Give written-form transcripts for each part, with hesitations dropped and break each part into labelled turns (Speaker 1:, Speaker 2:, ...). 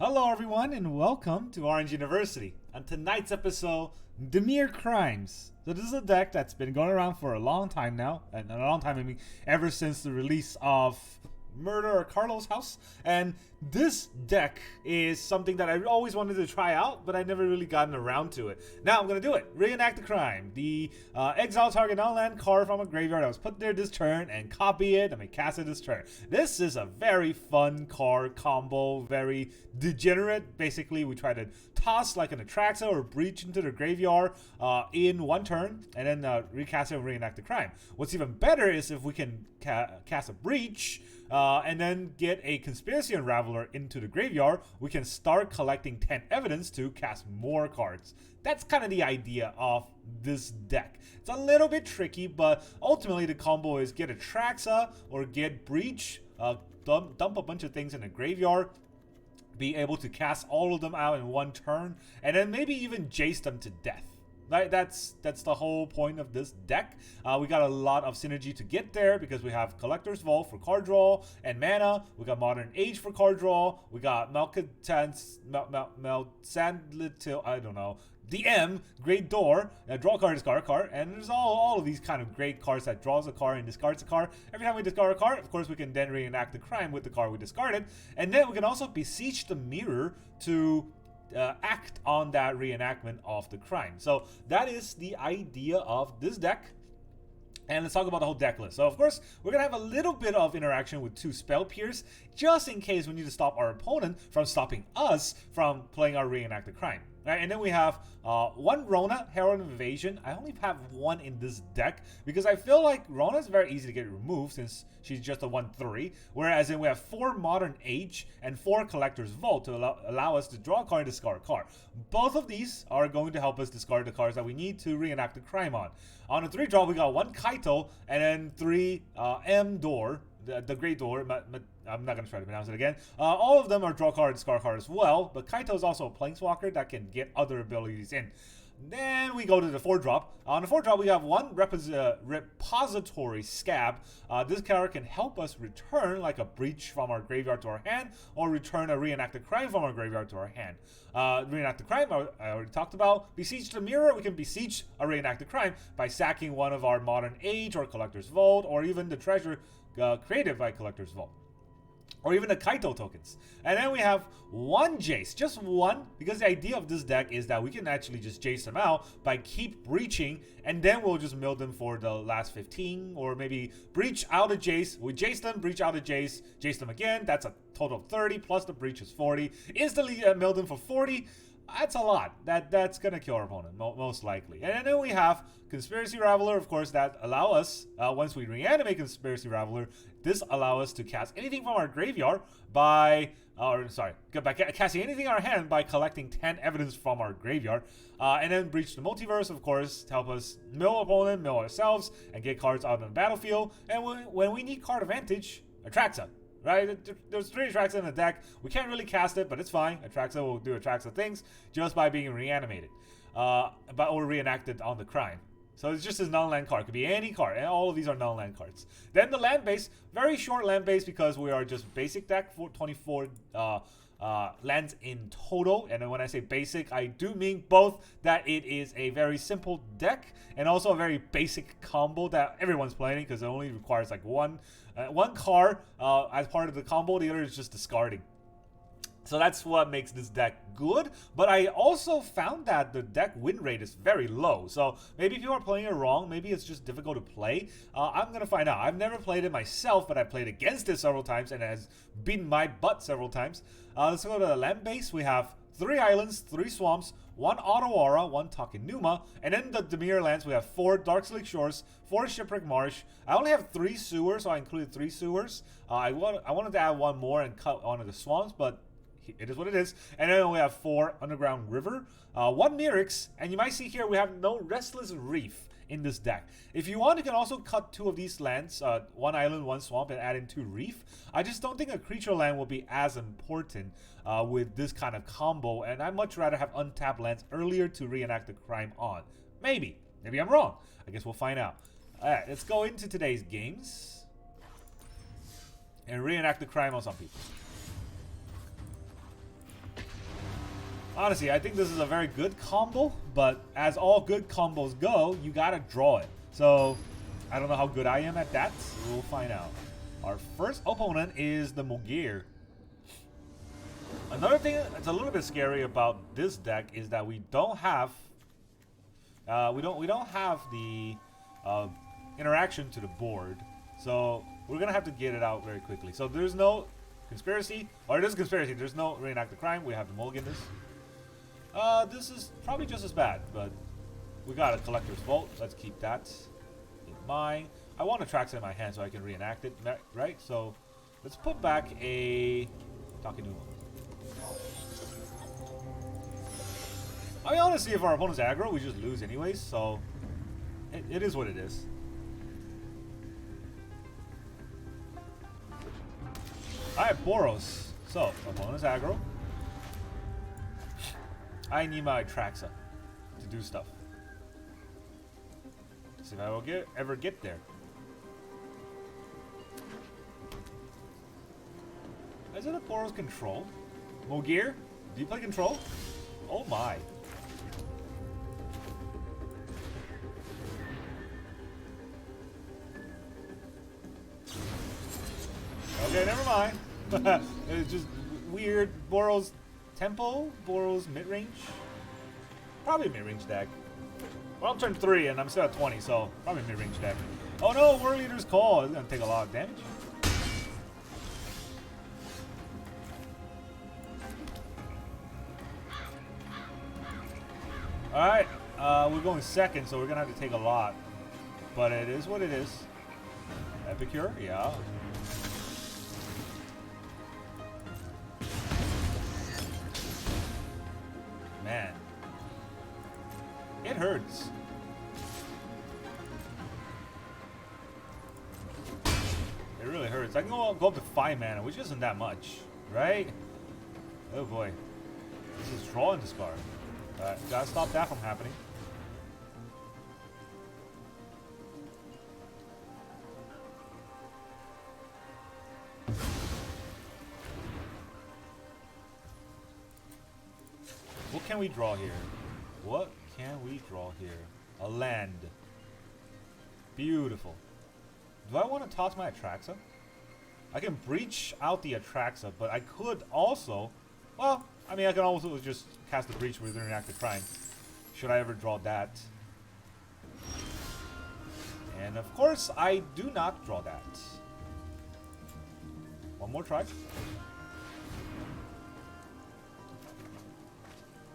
Speaker 1: Hello everyone and welcome to Orange University. On tonight's episode, Dimir Crimes. So this is a deck that's been going around for a long time now, and a long time I mean ever since the release of Murder or Karlov's House. And this deck is something that I always wanted to try out, but I never really gotten around to it. Now I'm gonna do it. Reenact the Crime. The exile target non-land card from a graveyard that was put there this turn and copy it and may cast it this turn. This is a very fun card combo, very degenerate. Basically, we try to toss like an Atraxa or Breach into the graveyard in one turn and then recast it and reenact the crime. What's even better is if we can cast a Breach and then get a Conspiracy Unraveler into the graveyard, we can start collecting 10 evidence to cast more cards. That's kind of the idea of this deck. It's a little bit tricky, but ultimately the combo is get Atraxa or get Breach, dump a bunch of things in the graveyard, be able to cast all of them out in one turn, and then maybe even Jace them to death. Right, that's the whole point of this deck. We got a lot of synergy to get there because we have Collector's Vault for card draw and mana. We got Modern Age for card draw. We got Matzalantli, I don't know. DM, Great Door, draw a card, discard a card, and there's all of these kind of great cards that draws a card and discards a card. Every time we discard a card, of course, we can then reenact the crime with the card we discarded, and then we can also Beseech the Mirror to act on that reenactment of the crime. So that is the idea of this deck. And let's talk about the whole deck list. So of course, we're gonna have a little bit of interaction with 2 Spell Pierce, just in case we need to stop our opponent from stopping us from playing our reenact the crime. Right, and then we have 1 Rona, Herald of Invasion. I only have 1 in this deck because I feel like Rona is very easy to get removed since she's just a 1/3. Whereas then we have 4 Modern Age and 4 Collector's Vault to allow us to draw a card and discard a card. Both of these are going to help us discard the cards that we need to reenact the crime on. On a 3 draw, we got 1 Kaito and then 3 M Door. The Great Door, I'm not going to try to pronounce it again. All of them are draw card, discard card as well, but Kaito is also a Planeswalker that can get other abilities in. Then we go to the 4 drop. On the 4 drop, we have 1 Repository Scab. This card can help us return like a Breach from our graveyard to our hand, or return a Reenact the Crime from our graveyard to our hand. Reenact the Crime, I already talked about. Beseech the Mirror, we can beseech a Reenact the Crime by sacking one of our Modern Age or Collector's Vault, or even the treasure created by Collector's Vault, or even the Kaito tokens. And then we have 1 Jace, just 1, because the idea of this deck is that we can actually just Jace them out by keep breaching, and then we'll just mill them for the last 15, or maybe breach out a Jace, we Jace them, breach out a Jace, Jace them again, that's a total of 30, plus the breach is 40, instantly mill them for 40. That's a lot. That's gonna kill our opponent, most likely. And then we have Conspiracy Unraveler, of course, that allow us, once we reanimate Conspiracy Unraveler, this allow us to cast anything from our graveyard by, casting anything in our hand by collecting 10 evidence from our graveyard. And then Breach the Multiverse, of course, to help us mill opponent, mill ourselves, and get cards out on the battlefield. And when we need card advantage, Atraxa. Right, there's 3 Atraxa in the deck. We can't really cast it, but it's fine. Atraxa will do Atraxa things just by being reanimated, or reenacted on the crime. So it's just a non-land card. It could be any card, and all of these are non-land cards. Then the land base, very short land base because we are just basic deck for 24 lands in total. And then when I say basic, I do mean both that it is a very simple deck and also a very basic combo that everyone's playing because it only requires like one card as part of the combo. The other is just discarding. So that's what makes this deck good, but I also found that the deck win rate is very low. So maybe people are playing it wrong, maybe it's just difficult to play. I'm gonna find out. I've never played it myself, but I played against it several times and it has beaten my butt several times. Let's go to the land base. We have 3 islands, 3 swamps, 1 Ottawa, 1 Takenuma, and then the Dimir lands, we have 4 Darkslick Shores, 4 Shipwreck Marsh. I only have 3 sewers, so I included 3 sewers. I wanted to add 1 more and cut one of the swamps, but it is what it is. And then we have 4 Underground River, 1 Mirix, and you might see here we have no Restless Reef in this deck. If you want, you can also cut 2 of these lands, 1 island, 1 swamp, and add in 2 reef. I just don't think a creature land will be as important with this kind of combo, and I'd much rather have untapped lands earlier to reenact the crime on. Maybe I'm wrong. I guess we'll find out. Alright, let's go into today's games and reenact the crime on some people. Honestly, I think this is a very good combo, but as all good combos go, you gotta draw it. So, I don't know how good I am at that. We'll find out. Our first opponent is the Mogir. Another thing that's a little bit scary about this deck is that we don't have we don't have the interaction to the board. So we're gonna have to get it out very quickly. So there's no conspiracy, or it is conspiracy. There's no Reenact the Crime. We have to mulligan this. This is probably just as bad, but we got a Collector's Vault. Let's keep that in mind. I want Atraxa in my hand so I can reenact it, right? So let's put back a Takenuma. I mean, honestly, if our opponent's aggro, we just lose anyways, so it is what it is. Alright, Boros. So, opponent's aggro. I need my Atraxa to do stuff. See if I will ever get there. Is it a Boros control? Mogir? Do you play control? Oh my. Okay, never mind. It's just weird. Boros Tempo? Boros mid-range? Probably mid-range deck. Well, I'm turn 3 and I'm still at 20, so probably mid-range deck. Oh no, War Leader's Call. It's gonna take a lot of damage. Alright, we're going second, so we're gonna have to take a lot. But it is what it is. Epicure? Yeah. Man. It hurts. It really hurts. I can go up to 5 mana, which isn't that much, right? Oh boy. This is draw and discard. Alright, gotta stop that from happening. What can we draw here? What can we draw here? A land. Beautiful. Do I want to toss my Atraxa? I can breach out the Atraxa, but I could also... Well, I mean, I can also just cast the Breach with Reenact the Crime. Should I ever draw that? And of course, I do not draw that. One more try.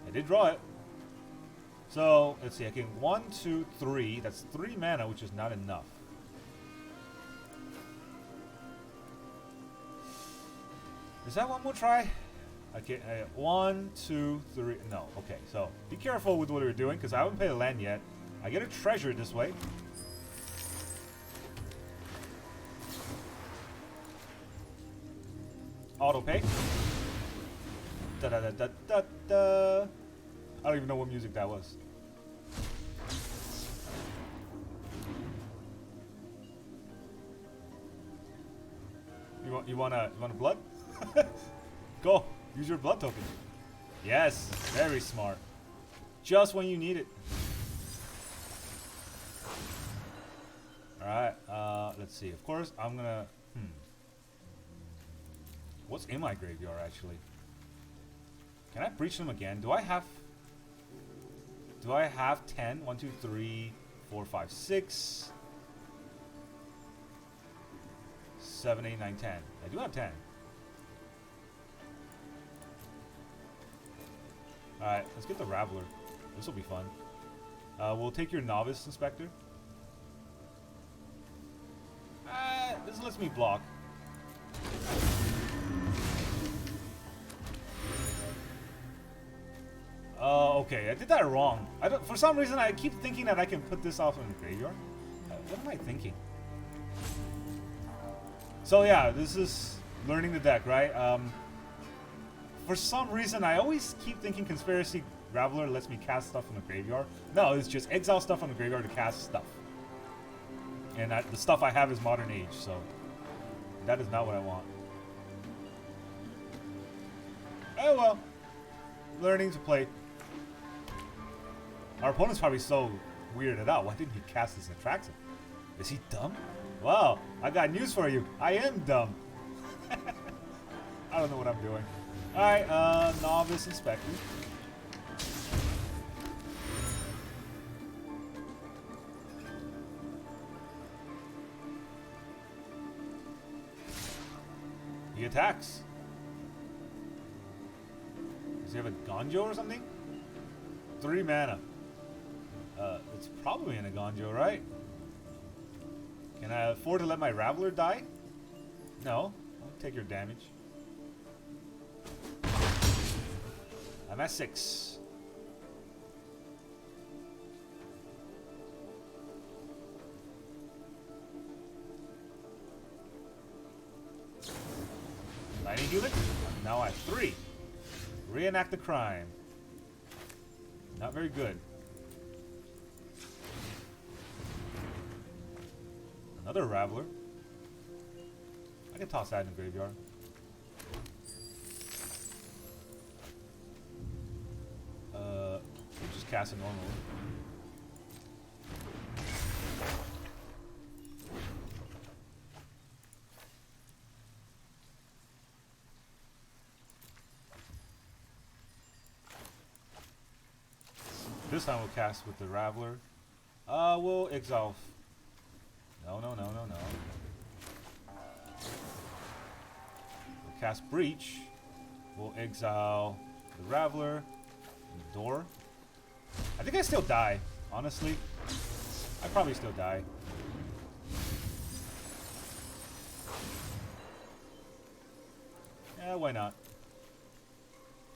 Speaker 1: I did draw it. So, let's see, I can 1, 2, 3. That's 3 mana, which is not enough. Is that one more try? Okay, 1, 2, 3. No, okay, so be careful with what you're doing, because I haven't paid a land yet. I get a treasure this way. Auto pay. Da da da da da da. I don't even know what music that was. You want a blood? Go. Use your blood token. Yes, very smart. Just when you need it. All right. Let's see. Of course, I'm gonna. What's in my graveyard actually? Can I breach them again? Do I have 10? 1, 2, 3, 4, 5, 6, 7, 8, 9, 10. I do have 10. Alright, let's get the Raveler. This will be fun. We'll take your Novice Inspector. This lets me block. Okay, I did that wrong. For some reason, I keep thinking that I can put this off in the graveyard. What am I thinking? So yeah, this is learning the deck, right? For some reason, I always keep thinking Conspiracy Unraveler lets me cast stuff in the graveyard. No, it's just exile stuff on the graveyard to cast stuff. And the stuff I have is Modern Age, so that is not what I want. Oh well. learning to play. Our opponent's probably so weirded out. Why didn't he cast this Atraxa? Is he dumb? Well, I got news for you. I am dumb. I don't know what I'm doing. Alright, Novice Inspector. He attacks. Does he have a Gonjo or something? 3 mana. It's probably in a Gonjo, right? Can I afford to let my Raveler die? No. I'll take your damage. I'm at 6. Lightning Unit. I'm now at 3. Reenact the Crime. Not very good. Another Raveler. I can toss that in the graveyard. We'll just cast it normally. This time we'll cast with the Raveler. We'll exile. No. We'll cast Breach. We'll exile the Raveler and the door. I think I still die, honestly. I probably still die. Yeah, why not?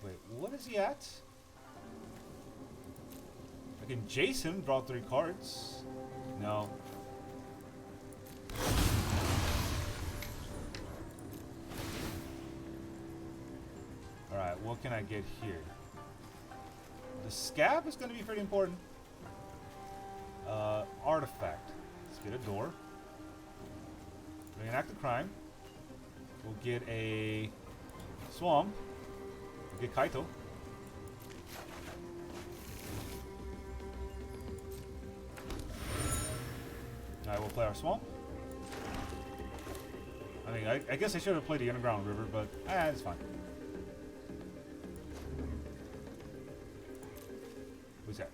Speaker 1: Wait, what is he at? I can Jace him, draw 3 cards. No. Alright, what can I get here? The Scab is going to be pretty important. Artifact. Let's get a door. Reenact the Crime. We'll get a Swamp. We'll get Kaito. Alright, we'll play our Swamp. I mean, I guess I should have played the Underground River, but it's fine. Who's that?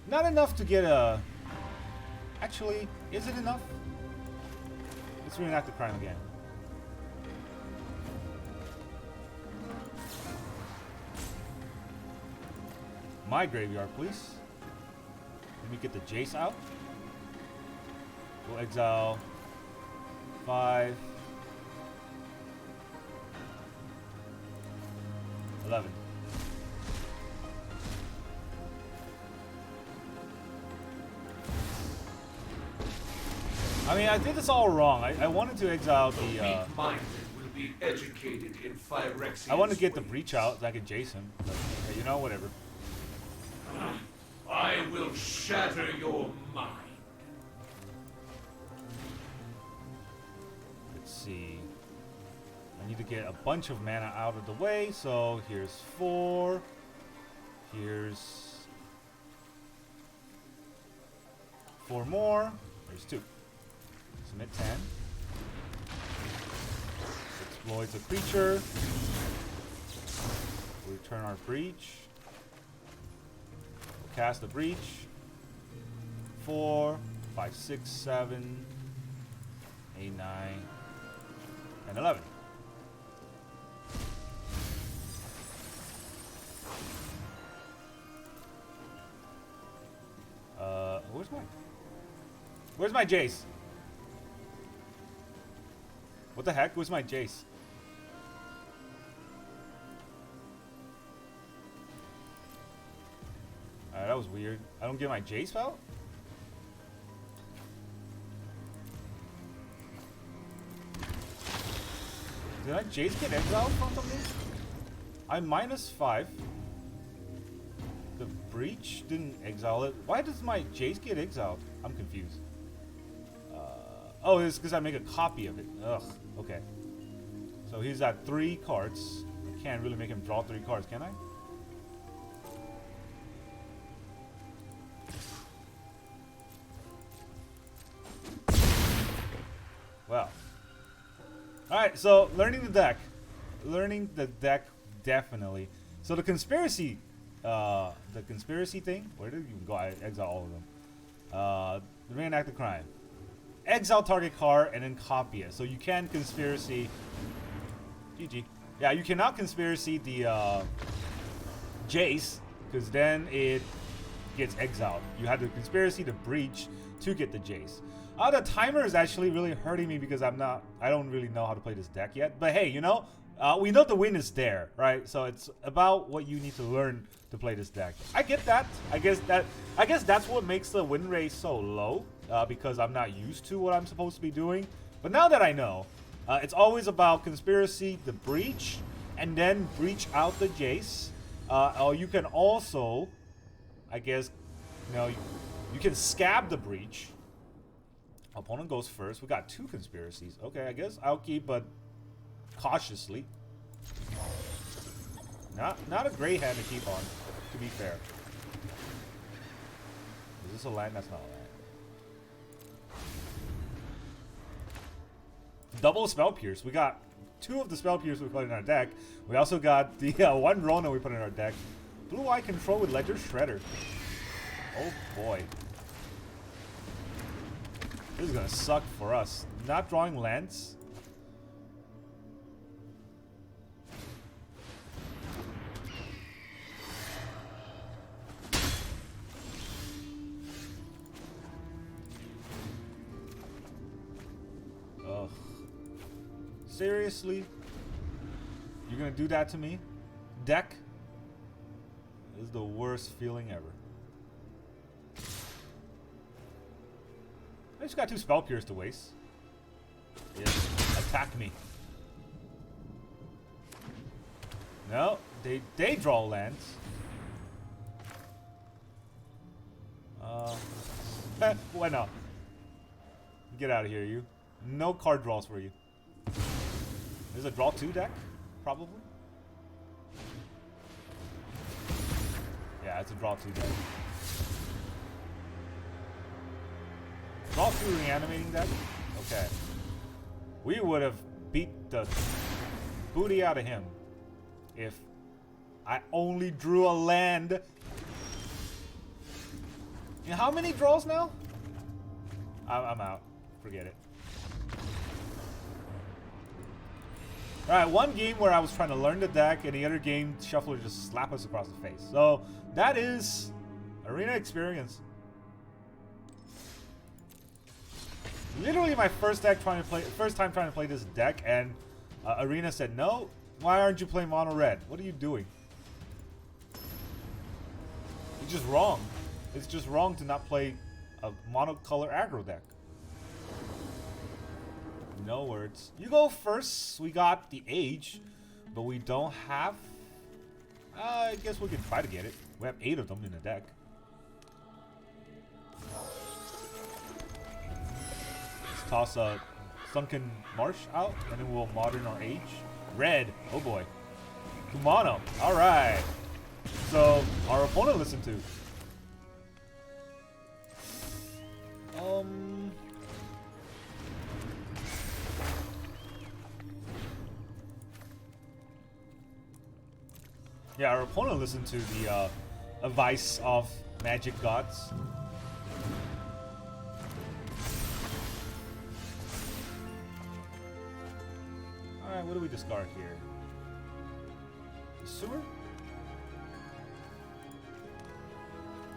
Speaker 1: Not enough to get a... Actually, is it enough? Let's reenact the crime again. My graveyard, please. Let me get the Jace out. We'll exile 5, 11. I mean, I did this all wrong. I wanted to exile the.
Speaker 2: Weak-minded will be educated in Phyrexian
Speaker 1: I want to get the Breach out so I can Jace him. But, you know, whatever.
Speaker 2: I will shatter your mind.
Speaker 1: Let's see. I need to get a bunch of mana out of the way. So here's 4. Here's 4 more. There's 2. Submit 10. Exploits a creature. Return our Breach. We'll cast the Breach. 4, 5, 6, 7, 8, 9, and 11. Where's my Jace? What the heck? Where's my Jace? Alright, that was weird. I don't get my Jace out? Did my Jace get exiled from something? I'm -5. The Breach didn't exile it. Why does my Jace get exiled? I'm confused. Oh, it's because I make a copy of it. Ugh. Okay. So he's at 3 cards. can't really make him draw 3 cards, can I? Well. Alright, so learning the deck. Learning the deck, definitely. So the conspiracy thing, where did you go? I exile all of them. Reenact the Crime. Exile target card and then copy it. So you can conspiracy. GG. Yeah, you cannot conspiracy the Jace, because then it gets exiled. You have to conspiracy the Breach to get the Jace. The timer is actually really hurting me because I don't really know how to play this deck yet. But hey, you know, we know the win is there, right? So it's about what you need to learn to play this deck. I get that. I guess that's what makes the win rate so low, because I'm not used to what I'm supposed to be doing. But now that I know, it's always about conspiracy the Breach and then breach out the Jace. Or you can also, I guess, you know, you can scab the Breach. Opponent goes first. We got 2 conspiracies. Okay, I guess I'll keep, but cautiously. Not a great hand to keep on, to be fair. Is this a land? That's not a land. Double Spell Pierce. We got 2 of the Spell Pierce we put in our deck. We also got the 1 Rona we put in our deck. Blue Eye Control with Ledger Shredder. Oh boy. This is gonna suck for us. Not drawing lands. Ugh. Seriously? You're gonna do that to me? Deck? This is the worst feeling ever. I just got 2 Spell Pierce to waste. Yeah, attack me. No, they draw lands. Why not? Get out of here, you. No card draws for you. There's a draw 2 deck, probably. Yeah, it's a draw 2 deck. Draw 2 reanimating deck? Okay. We would have beat the booty out of him if I only drew a land. And how many draws now? I'm out. Forget it. Alright, one game where I was trying to learn the deck, and the other game, Shuffler just slapped us across the face. So, that is Arena experience. Literally my first time trying to play this deck, and Arena said, no, why aren't you playing mono red? What are you doing? It's just wrong. It's just wrong to not play a monocolor aggro deck. No words. You go first. We got the Age, but we don't have... I guess we can try to get it. We have 8 of them in the deck. Let's toss a Sunken Marsh out, and then we'll modern our Age. Red. Oh boy. Kumano. Alright. So, our opponent listened to. Yeah, our opponent listened to the advice of Magic Gods. Alright, what do we discard here? The sewer?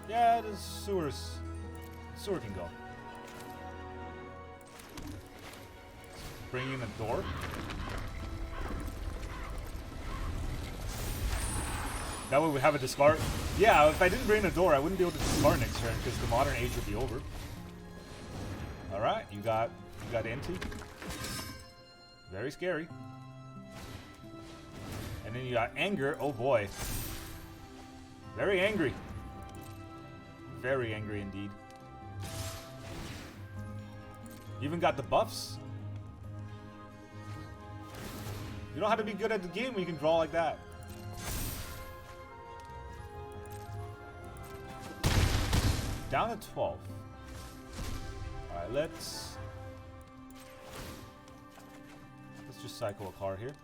Speaker 1: Yeah, the sewer can go. Bring in a door. That way we have a discard. Yeah, if I didn't bring in a door, I wouldn't be able to discard next turn because the modern Age would be over. Alright, you got empty. Very scary. And then you got Anger. Oh boy. Very angry. Very angry indeed. You even got the buffs. You don't have to be good at the game when you can draw like that. Down to 12. Alright, let's just cycle a card here.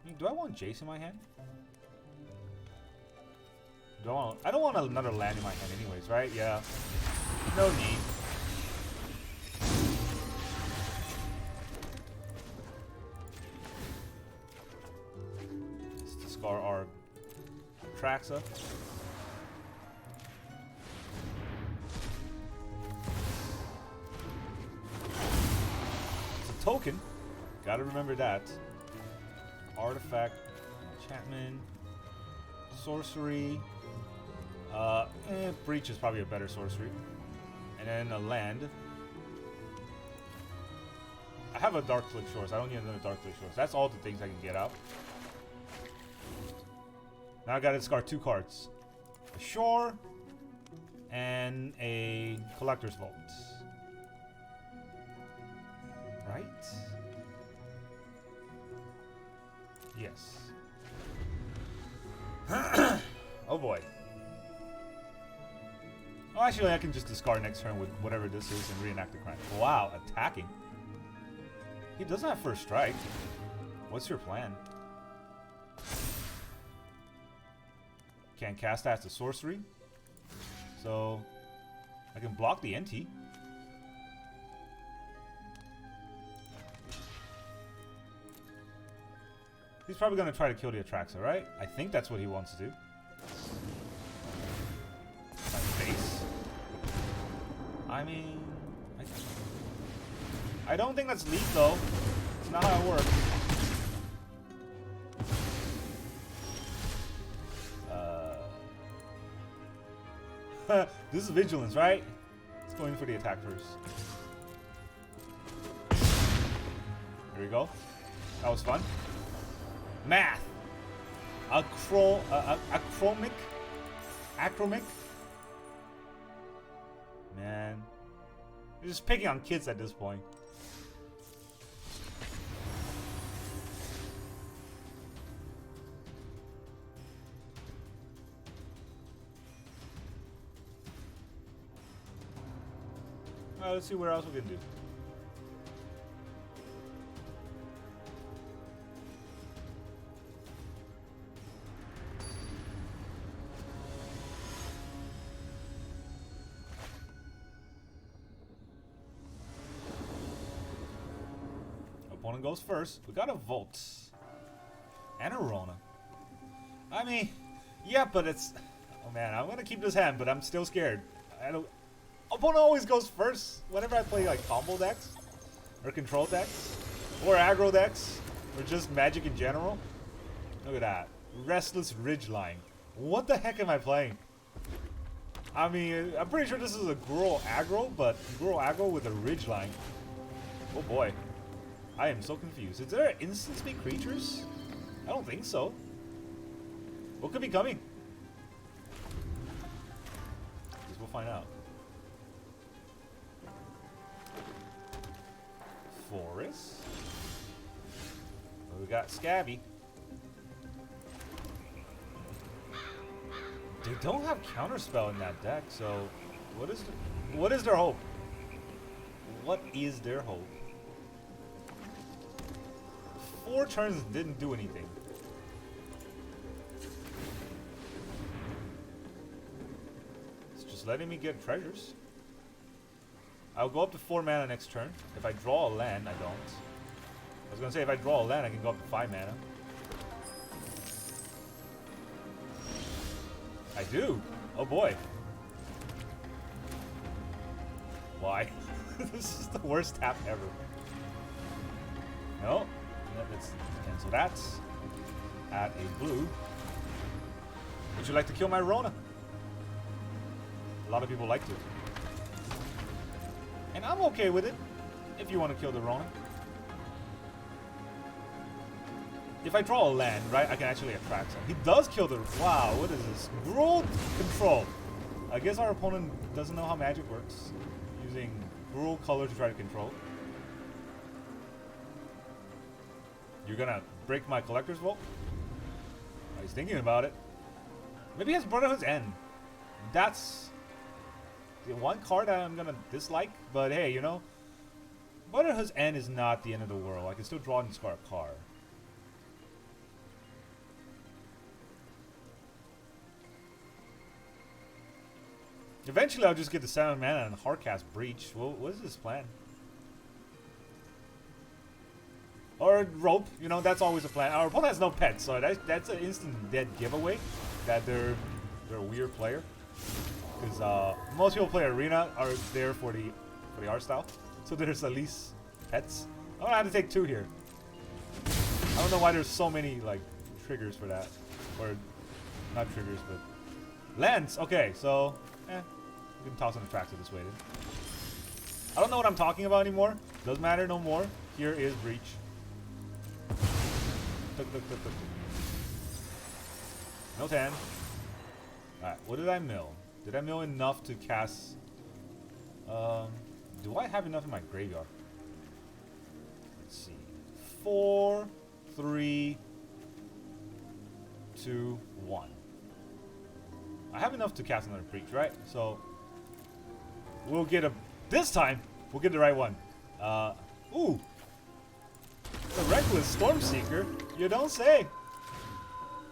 Speaker 1: I mean, do I want Jace in my hand? I don't want another land in my hand anyways, right? Yeah. No need. Let's discard our Atraxa. It's a token. Gotta remember that. Artifact, enchantment, sorcery. Breach is probably a better sorcery. And then a land. I have a Darkslick Shores. I don't need another Darkslick Shores. That's all the things I can get out. Now I gotta discard 2 cards. A Shore and a Collector's Vault. Right? Yes. Oh boy. Oh, actually, I can just discard next turn with whatever this is and reenact the crime. Wow, attacking. He doesn't have first strike. What's your plan? Can't cast that as a sorcery. So, I can block the NT. He's probably going to try to kill the Atraxa, right? I think that's what he wants to do. My face. I mean... I don't think that's leak, though. It's not how it works. This is Vigilance, right? Let's go in for the attack first. Here we go. That was fun. Math. Acromic. Man. You're just picking on kids at this point. Well, let's see where else we can do. Opponent goes first. We got a Volt. And a Rona. I mean, yeah, but it's... Oh man, I'm gonna keep this hand, but I'm still scared. I don't... Opponent always goes first whenever I play like combo decks. Or control decks. Or aggro decks. Or just Magic in general. Look at that. Restless Ridgeline. What the heck am I playing? I mean, I'm pretty sure this is a Gruul aggro, but Gruul aggro with a Ridgeline. Oh boy. I am so confused. Is there instant speed creatures? I don't think so. What could be coming? Guess we'll find out. Forest. We got Scabby. They don't have counterspell in that deck, so what is their hope? What is their hope? 4 turns didn't do anything. It's just letting me get treasures. I'll go up to 4 mana next turn. If I draw a land, I don't. I was gonna say if I draw a land, I can go up to 5 mana. I do. Oh boy. Why? This is the worst tap ever. No. Let's cancel that. Add a blue. Would you like to kill my Rona? A lot of people like to. And I'm okay with it, if you want to kill the Rona. If I draw a land, right, I can actually attract him. He does kill the... Wow, what is this? Gruul control. I guess our opponent doesn't know how magic works. Using Gruul color to try to control. You're gonna break my Collector's Vault? Oh, he's thinking about it. Maybe he has Brotherhood's End. That's the one card that I'm gonna dislike, but hey, you know, Brotherhood's End is not the end of the world. I can still draw and discard a card. Eventually, I'll just get the 7 mana and hardcast Breach. Well, what is his plan? Or rope, you know, that's always a plan. Our opponent has no pets, so that's an instant dead giveaway that they're a weird player. Because most people play Arena are there for the art style, so there's at least pets. I'm gonna have to take 2 here. I don't know why there's so many like triggers for that, or not triggers, but lands. Okay, so we can toss an Atraxa this way then. I don't know what I'm talking about anymore. Doesn't matter no more. Here is Breach. No 10. Alright, what did I mill? Did I mill enough to cast... do I have enough in my graveyard? Let's see. 4, 3, 2, 1. I have enough to cast another Breach, right? So, we'll get a... This time, we'll get the right one. Ooh! The Reckless Stormseeker? You don't say!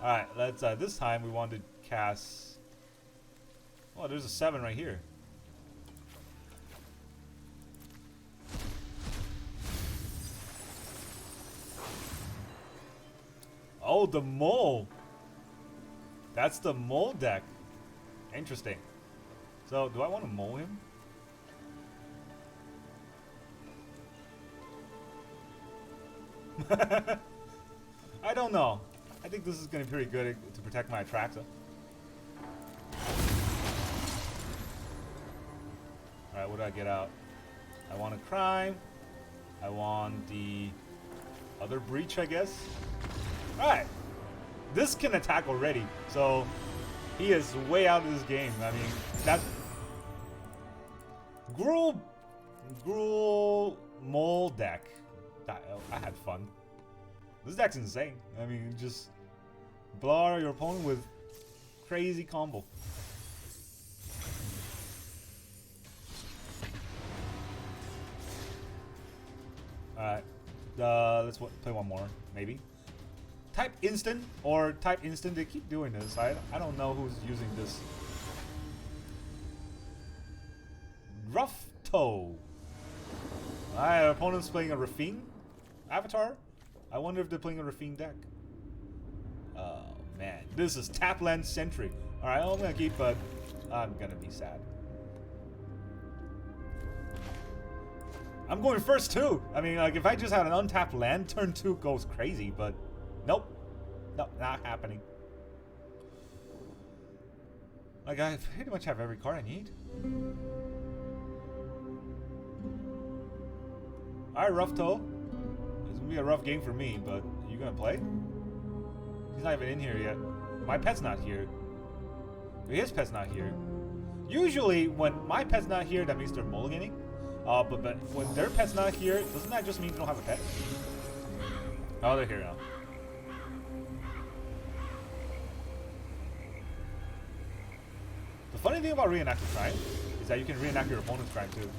Speaker 1: Alright, let's, this time we want to cast... Oh, there's a 7 right here. Oh, the mole! That's the mole deck. Interesting. So, do I want to mole him? I don't know. I think this is going to be pretty good to protect my Atraxa. Alright, what do I get out? I want a Crime. I want the other Breach, I guess. Alright. This can attack already, so he is way out of this game. I mean, that... Gruul Mole deck. I had fun. This deck's insane. I mean, just blow out your opponent with crazy combo. Alright. Let's play one more, maybe. Type instant or type instant. They keep doing this. I don't know who's using this. Rough Toe. Alright, our opponent's playing a Rafine Avatar. I wonder if they're playing a Rafine deck. Oh man, this is Tapland Sentry. Alright, I'm gonna keep, but I'm gonna be sad. I'm going first too. I mean, like if I just had an untapped land, turn 2 goes crazy, but nope. Nope, not happening. Like I pretty much have every card I need. Alright, Rough Toe. It's gonna be a rough game for me, but are you gonna play? He's not even in here yet. My pet's not here. His pet's not here. Usually, when my pet's not here, that means they're mulliganing. But when their pet's not here, doesn't that just mean they don't have a pet? Oh, they're here now. The funny thing about Reenact the Crime is that you can reenact your opponent's crime too.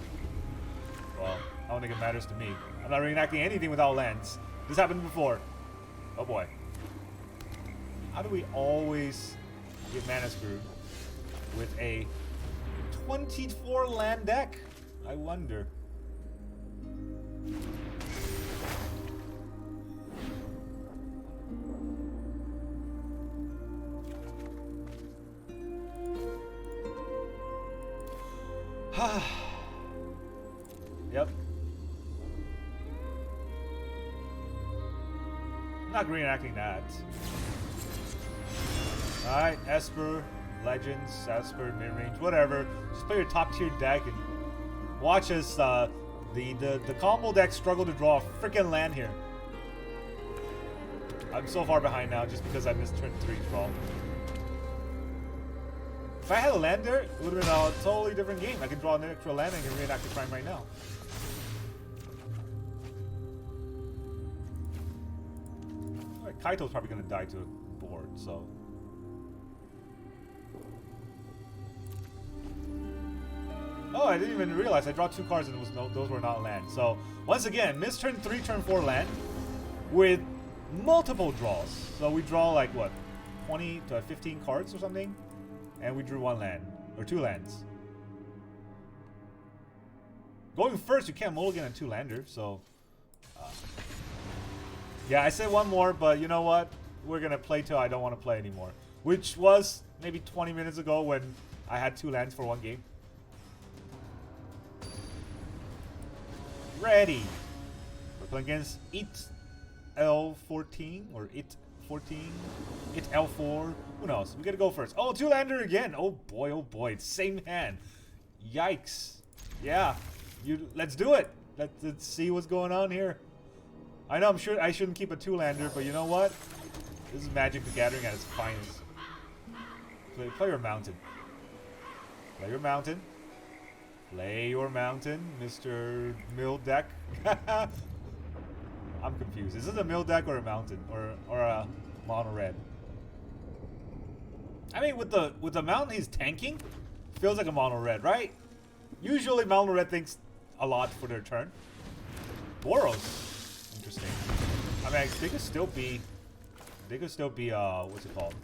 Speaker 1: Well, I don't think it matters to me. I'm not reenacting anything without lands. This happened before. Oh boy. How do we always get mana screwed with a 24 land deck? I wonder. Yep. I'm not reenacting that. Alright, Esper, Legends, Esper, mid-range, whatever. Just play your top tier deck and watch us the combo deck struggle to draw a freaking land here. I'm so far behind now just because I missed turn 3 draw. If I had a land there, it would have been a totally different game. I could draw an extra land and I can reenact the crime right now. Kaito's probably gonna die to a board, so. Oh, I didn't even realize I draw 2 cards and those were not land. So once again, miss turn 3, turn 4 land with multiple draws. So we draw like what, 20 to 15 cards or something, and we drew 1 land or 2 lands. Going first, you can't mulligan a 2-lander, so yeah, I said 1 more, but you know what? We're gonna play till I don't want to play anymore, which was maybe 20 minutes ago when I had 2 lands for 1 game. Ready. We're playing against It L14 or It 14, It L4. Who knows? We gotta go first. Oh, 2-lander again. Oh boy, it's same hand. Yikes. Yeah, let's do it. Let's see what's going on here. I know I'm sure I shouldn't keep a 2-lander, but you know what? This is Magic the Gathering at its finest. Play your mountain. Play your mountain. Play your mountain, Mr. Mill Deck. I'm confused. Is this a mill deck or a mountain or a mono red? I mean, with the mountain he's tanking, feels like a mono red, right? Usually mono red thinks a lot for their turn. Boros, interesting. I mean, they could still be what's it called?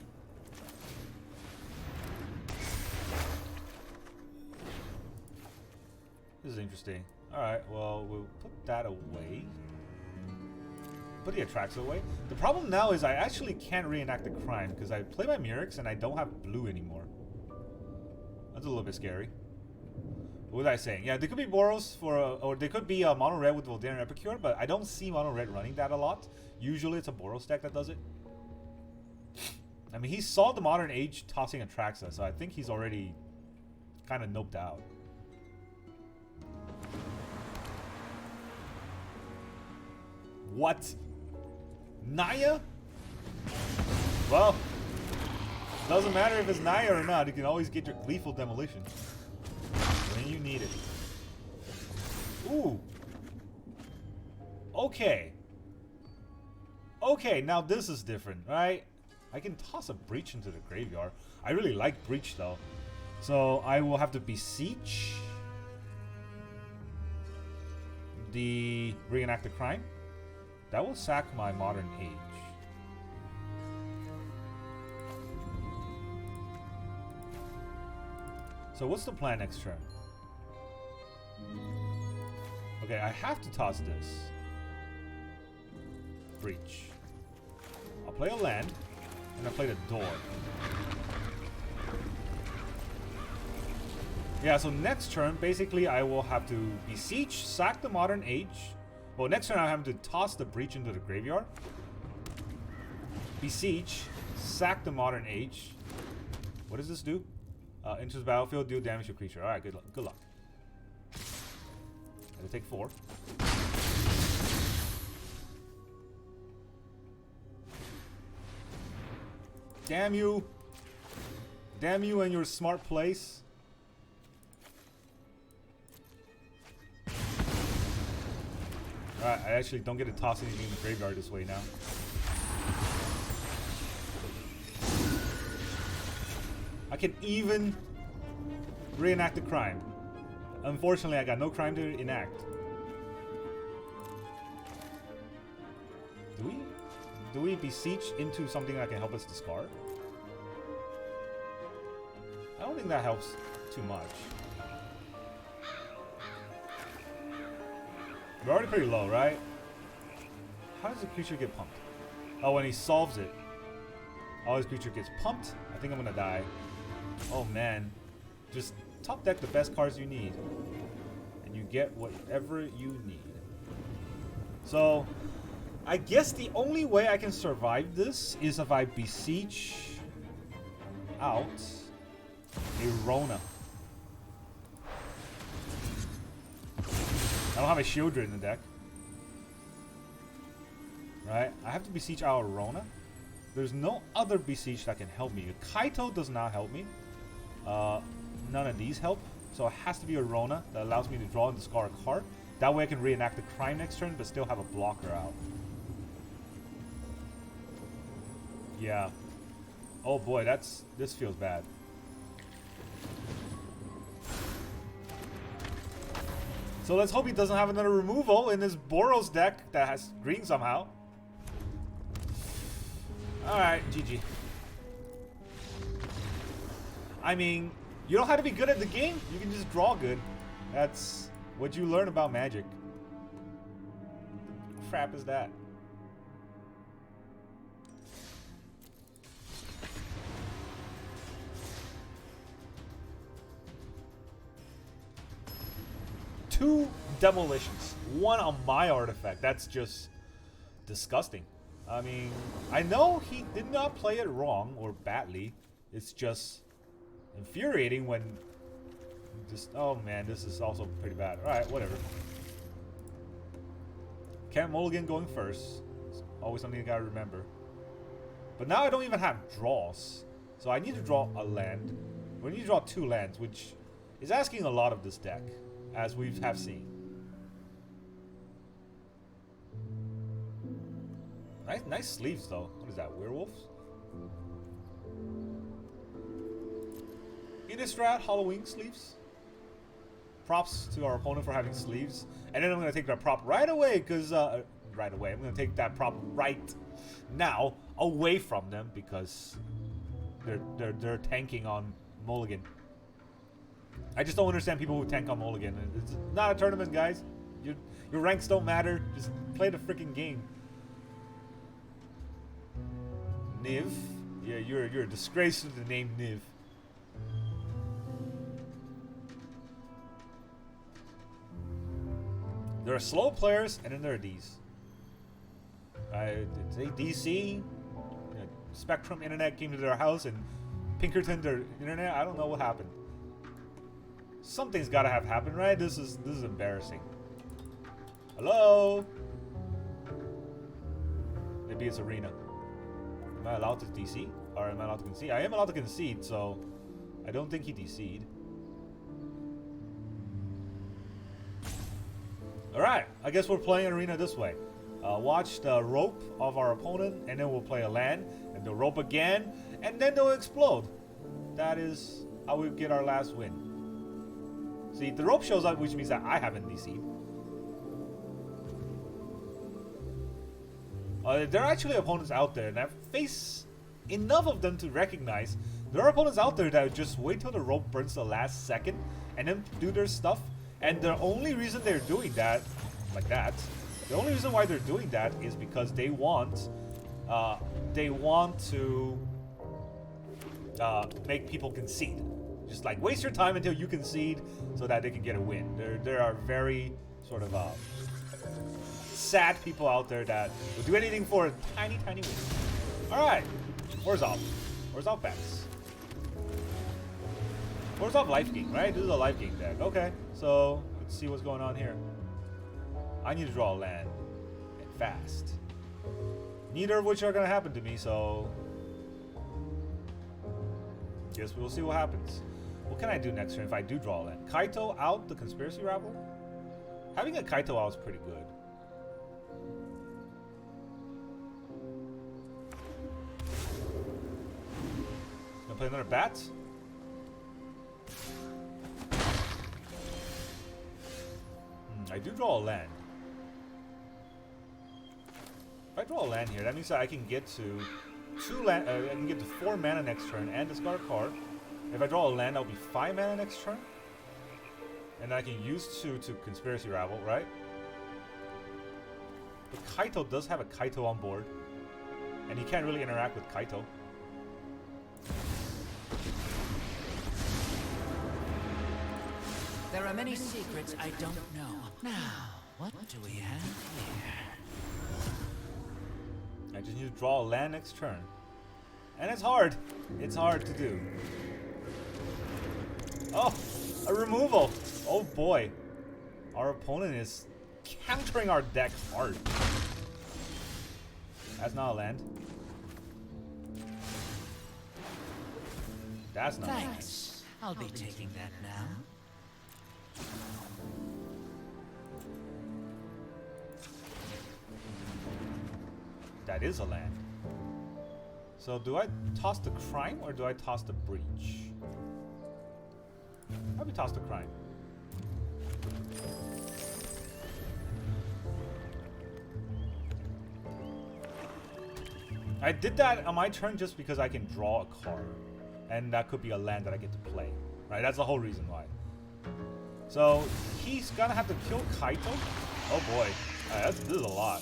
Speaker 1: This is interesting. Alright, well, we'll put that away. Put the Atraxa away. The problem now is I actually can't reenact the crime because I play my Mirrors and I don't have blue anymore. That's a little bit scary. What was I saying? Yeah, there could be Boros for or there could be a mono red with Voldaren Epicure, but I don't see mono red running that a lot. Usually it's a Boros deck that does it. I mean, he saw the Modern Age tossing Atraxa, so I think he's already kind of noped out. What? Naya? Well, doesn't matter if it's Naya or not. You can always get your Gleeful Demolition when you need it. Ooh. Okay. Okay, now this is different, right? I can toss a Breach into the graveyard. I really like Breach though. So I will have to Beseech the Reenact the Crime. That will sack my Modern Age. So what's the plan next turn? Okay, I have to toss this. Breach. I'll play a land, and I'll play the door. Yeah, so next turn, basically I will have to Beseech, sack the Modern Age. Well, next turn I have to toss the Breach into the graveyard. Beseech, sack the Modern Age. What does this do? Enters the battlefield, deal damage to a creature. Alright, good luck. Good luck. I have to take 4. Damn you. Damn you and your smart place. Alright, I actually don't get to toss anything in the graveyard this way now. I can even reenact the crime. Unfortunately, I got no crime to enact. Do we beseech into something that can help us discard? I don't think that helps too much. We're already pretty low, right? How does the creature get pumped? Oh, when he solves it. Oh, his creature gets pumped. I think I'm gonna die. Oh man. Just top deck the best cards you need. And you get whatever you need. So, I guess the only way I can survive this is if I beseech out a Rona. I don't have a Shieldred in the deck. Right? I have to beseech our Rona. There's no other beseech that can help me. Kaito does not help me. None of these help. So it has to be a Rona that allows me to draw and discard a card. That way I can reenact the crime next turn, but still have a blocker out. Yeah. Oh boy, this feels bad. So let's hope he doesn't have another removal in his Boros deck that has green somehow. Alright, GG. I mean, you don't have to be good at the game. You can just draw good. That's what you learn about Magic. What crap is that? Two demolitions. One on my artifact. That's just disgusting. I mean, I know he did not play it wrong or badly. It's just infuriating when just, oh man, this is also pretty bad. Alright, whatever. Can't mulligan going first. It's always something you gotta remember. But now I don't even have draws. So I need to draw a land. We need to draw 2 lands, which is asking a lot of this deck, as we have seen. Nice sleeves though. What is that, werewolves? Innistrad Halloween sleeves. Props to our opponent for having sleeves. And then I'm going to take that prop right away, because, right away. I'm going to take that prop right now away from them, because they're tanking on mulligan. I just don't understand people who tank on mulligan. It's not a tournament, guys. Your ranks don't matter. Just play the freaking game. Niv? Yeah, you're a disgrace to the name Niv. There are slow players, and then there are these. DC, Spectrum Internet came to their house, and Pinkerton their internet. I don't know what happened. Something's gotta have happened, right? This is embarrassing. Hello? Maybe it's Arena. Am I allowed to DC? Or am I allowed to concede? I am allowed to concede, so I don't think he DC'd. Alright, I guess we're playing Arena this way. Watch the rope of our opponent, and then we'll play a land, and the rope again, and then they'll explode. That is how we get our last win. See, the rope shows up, which means that I haven't DC'd. There are actually opponents out there, and I've faced enough of them to recognize there are opponents out there that just wait till the rope burns the last second and then do their stuff. And the only reason they're doing that, like that, the only reason why they're doing that is because they want to make people concede. Just like waste your time until you concede so that they can get a win. There are very sort of sad people out there that will do anything for a tiny win. Alright, Orzhov. Orzhov backs. Orzhov life gain, right? This is a life gain deck. Okay, so let's see what's going on here. I need to draw a land. And fast. Neither of which are going to happen to me, so guess we'll see what happens. What can I do next turn if I do draw a land? Kaito out the Conspiracy Unraveler? Having a Kaito out is pretty good. Gonna play another bat? I do draw a land. If I draw a land here, that means that I can get to I can get to 4 mana next turn and discard a card. If I draw a land, that'll be 5 mana next turn. And I can use 2 to Conspiracy Unravel, right? But Kaito does have a Kaito on board. And he can't really interact with Kaito.
Speaker 3: There are many secrets I don't know. Now, what do we have here?
Speaker 1: I just need to draw a land next turn. And it's hard. It's hard to do. Oh, a removal. Oh boy. Our opponent is countering our deck hard. That's not a land. That's not a land.
Speaker 3: Thanks. I'll be taking that now.
Speaker 1: That is a land. So do I toss the crime or do I toss the breach? Probably toss the crime. I did that on my turn just because I can draw a card. And that could be a land that I get to play. Right? That's the whole reason why. So he's gonna have to kill Kaito. Oh boy. Alright, this is a lot.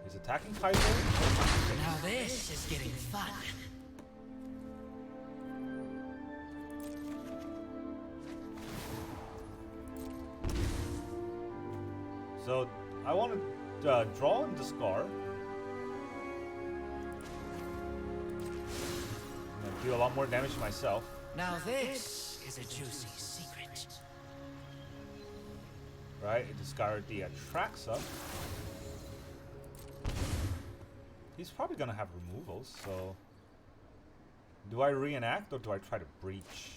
Speaker 1: He's attacking Kaito.
Speaker 3: Now this is getting fun.
Speaker 1: So I want to draw and discard. I'm gonna do a lot more damage to myself.
Speaker 3: Now this is a juicy secret.
Speaker 1: Right, discard the Atraxa. He's probably gonna have removals, so do I reenact or do I try to breach?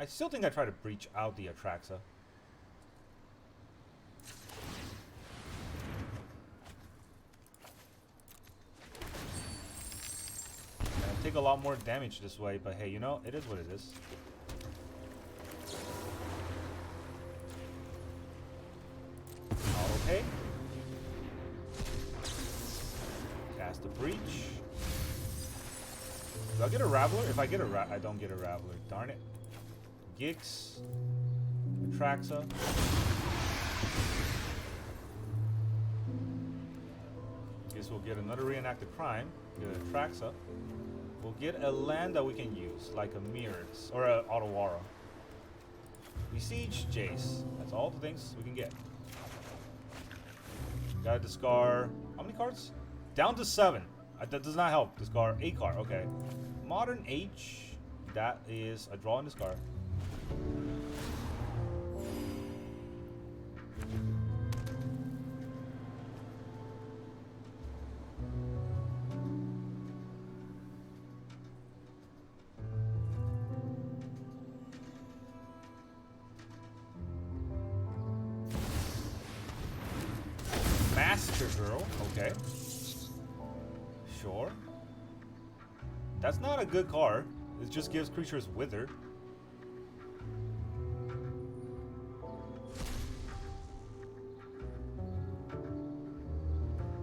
Speaker 1: I still think I try to breach out the Atraxa. I take a lot more damage this way, but hey, you know, it is what it is. Okay. Cast the breach. Do I get a Raveler? If I get a I don't get a Raveler. Darn it. Gigs. Atraxa. Guess we'll get another Reenact the Crime. Get an Atraxa. We'll get a land that we can use, like a Mirrors or a Otawara. Beseech Jace. That's all the things we can get. Gotta discard. How many cards? Down to 7. That does not help. Discard a card. Okay. Modern H. That is a draw and discard. Master Girl. Okay. Sure. That's not a good card. It just gives creatures Wither.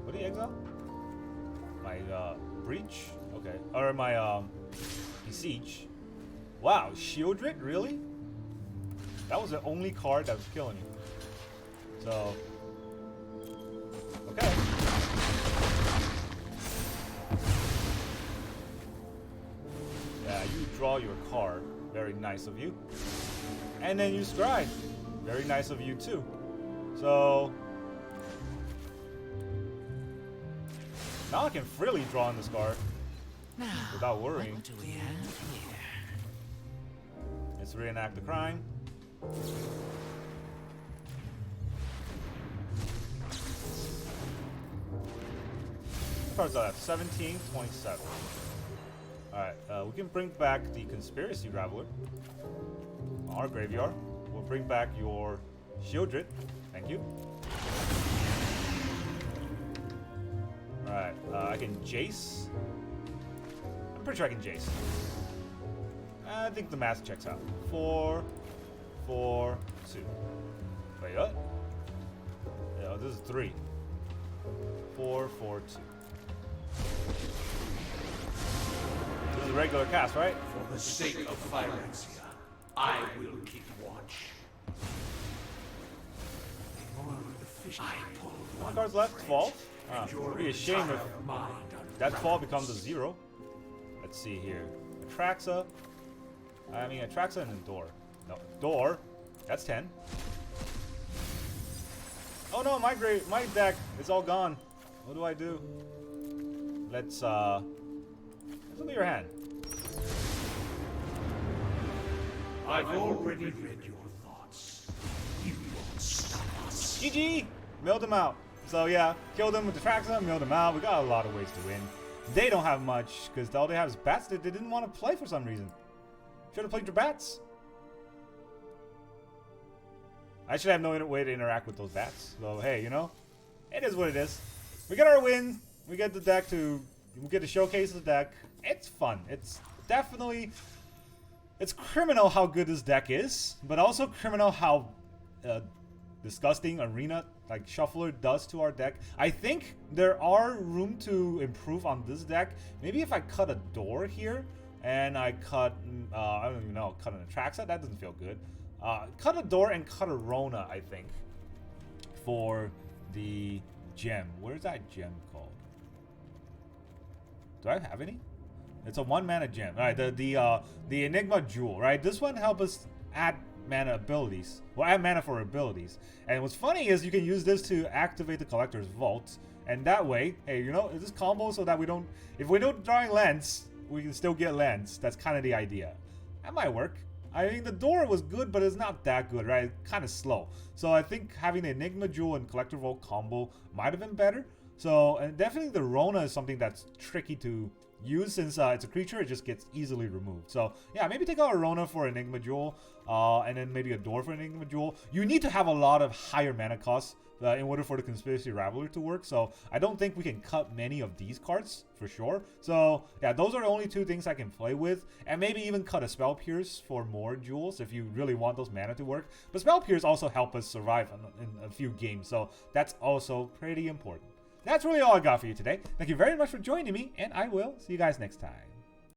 Speaker 1: What do you exile? My Breach? Okay. Or my Beseech. Wow, Shieldred? Really? That was the only card that was killing you. So okay. Yeah, you draw your card. Very nice of you. And then you scry. Very nice of you too. So now I can freely draw in this card
Speaker 3: Now,
Speaker 1: without worrying.
Speaker 3: what do we have here?
Speaker 1: Let's reenact the crime. Cards I have 17, 27. Alright, we can bring back the Conspiracy Unraveler. Our graveyard. We'll bring back your Shieldred. Thank you. Alright, I can Jace. I'm pretty sure I can Jace. I think the math checks out. 4, 4, 2. Wait, what? Yeah, this is 3. 4, 4, 2. This is a regular cast, right?
Speaker 2: For the sake of Phyrexia, I will keep watch. I pull
Speaker 1: How many cards left? 12? Ah, it'd be a shame if that 12 becomes a 0. Let's see here. Atraxa. I mean, Atraxa and then Door. No, Door. That's 10. Oh no, my deck is all gone. What do I do? Let's look at your hand.
Speaker 2: I've already read your thoughts. You won't stop us.
Speaker 1: GG! Mailed them out. So yeah, kill them with the Atraxa, mill them out. We got a lot of ways to win. They don't have much, because all they have is bats that they didn't want to play for some reason. Should have played your bats. I should have no way to interact with those bats. So hey, you know, it is what it is. We get our win. We get the deck to, we get to showcase the deck. It's fun. It's definitely, it's criminal how good this deck is, but also criminal how disgusting arena like shuffler does to our deck. I think there are room to improve on this deck. Maybe if I cut a door here and I cut, I don't even know, cut an Atraxa. That doesn't feel good. Cut a door and cut a Rona, I think, for the gem. Where's that gem called? Do I have any? It's a 1-mana gem. All right, the Enigma Jewel, right? This one helps us add mana abilities. Well, add mana for abilities. And what's funny is you can use this to activate the Collector's Vault. And that way, hey, you know, this combo so that we don't, if we don't drawing lands, we can still get lands. That's kind of the idea. That might work. I mean, the door was good, but it's not that good, right? Kind of slow. So I think having the Enigma Jewel and Collector Vault combo might have been better. So, and definitely the Rona is something that's tricky to use since it's a creature, it just gets easily removed. So yeah, maybe take out a Rona for Enigma Jewel, and then maybe a door for Enigma Jewel. You need to have a lot of higher mana costs in order for the Conspiracy Unraveler to work. So I don't think we can cut many of these cards for sure. So yeah, those are the only 2 things I can play with, and maybe even cut a Spell Pierce for more jewels if you really want those mana to work. But Spell Pierce also help us survive in a few games, so that's also pretty important. That's really all I got for you today. Thank you very much for joining me, and I will see you guys next time.